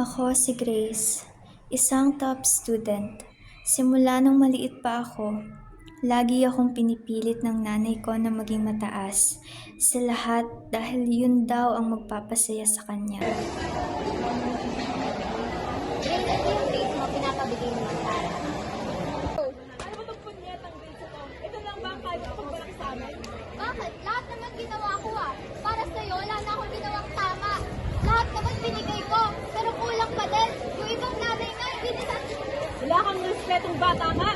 Ako si Grace, isang top student. Simula nung maliit pa ako, lagi akong pinipilit ng nanay ko na maging mataas sa lahat dahil yun daw ang magpapasaya sa kanya. Grace, ito yung face mo, pinapabigay mo ng Tara. Ano ba itong punyetang grades ito? Ito lang ba ang kaya mo pagbalak sa amin? Bakit? Lahat naman ginawa ko Para sa'yo, wala na akong ginawang tama. Lahat naman binigay ko, pero kulang pa din. Yung ibang nanay nga, hindi nila... Wala kang respetong bata nga.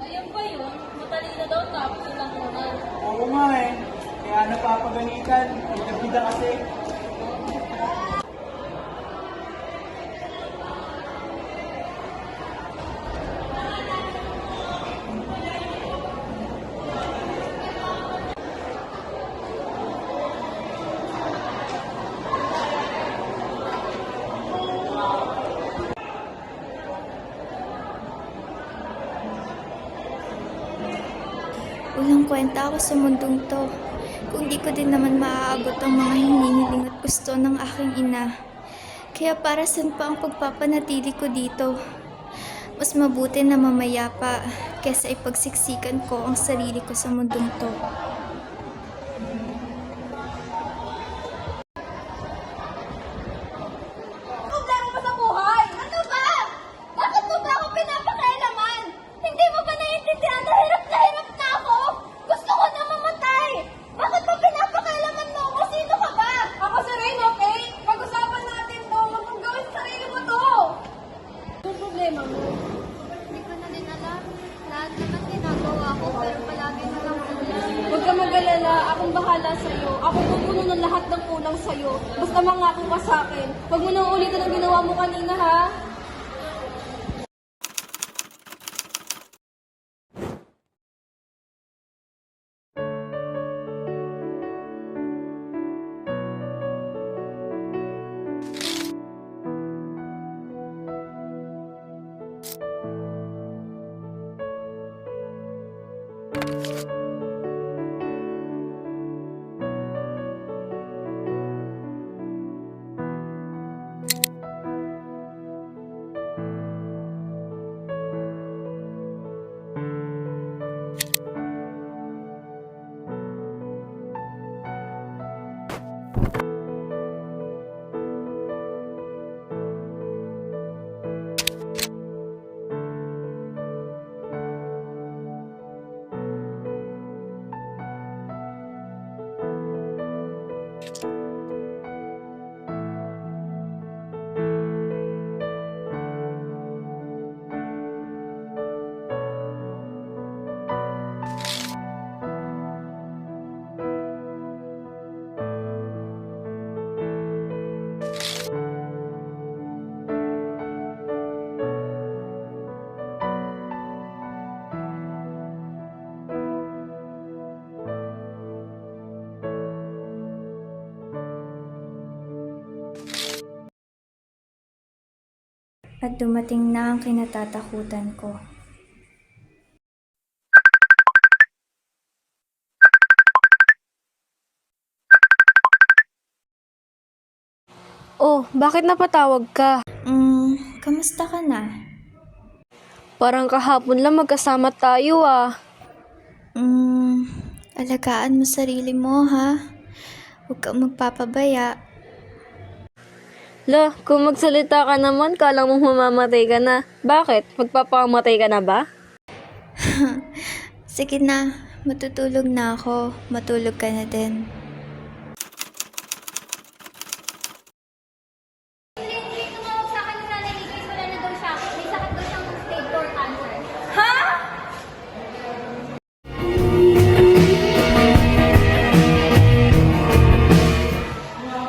Ayun ba yun? Matalino daw tapos ilang oras. Oo nga eh. Kaya napapagalitan. Bida kasi. Walang kwenta ako sa mundong to. Kung di ko din naman maaabot ang mga hinihiling at gusto ng aking ina. Kaya para saan pa ang pagpapanatili ko dito? Mas mabuti na mamaya pa kesa ipagsiksikan ko ang sarili ko sa mundong to. Problema mo sa buhay! Ano ba? Bakit mo ba ako pinapakailaman? Hindi mo ba naiintindihan na hirap na ako? Gusto ko na mamatay! Bakit ba pinapakailaman mo ako? Sino ka ba? Ako si Rain, okay? Pag-usapan natin to. Huwag mong gawin sa sarili mo to. Anong problema mo? Hindi ko na din alam. Lahat naman ginagawa ko, pero palagi na lang kulang. Huwag ka mag-alala. Akong bahala sa'yo. Ako pupuno ng lahat ng kulang sa'yo. Basta mangako ka sa akin. Huwag mo nang ulitin ang ginawa mo kanina, ha? At dumating na ang kinatatakutan ko. Oh, bakit napatawag ka? Kamusta ka na? Parang kahapon lang magkasama tayo ah. Alagaan mo sarili mo ha. Huwag kang magpapabaya. La, kung magsalita ka naman, kala mong mamamatay ka na. Bakit? Magpapakamatay ka na ba? Sige na, matutulog na ako. Matulog ka na din. Hindi tumawag sa akin ng nanay ni Grace. Wala na daw siya. May sakit daw siyang stage 4 cancer.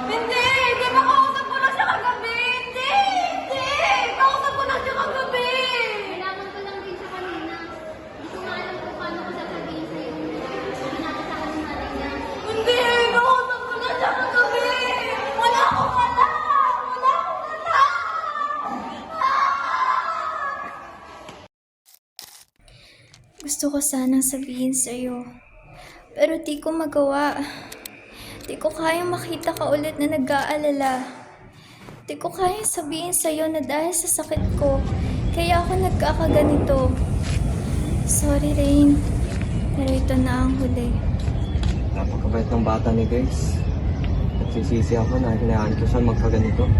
Hindi! Di ba kausap ko lang siya kagabi? Hindi! Hindi! Kausap ko lang siya kagabi! Nalaman ko lang din siya kanina. Hindi ko nga alam kung paano ko sasabihin sa'yo. Ginagawa sa akin ng nanay niya. Hindi! Kausap ko lang siya kagabi! Wala akong alam! Wala akong alam! Gusto ko sanang sabihin sa'yo. Pero di ko magawa. Di ko kayang makita ka ulit na nag-aalala. Di ko kayang sabihin sa'yo na dahil sa sakit ko, kaya ako nagkakaganito. Sorry, Rain. Pero ito na ang huli. Napakabait ng bata ni Grace. Nagsisisi ako na hinayaan ko siya magkaganito.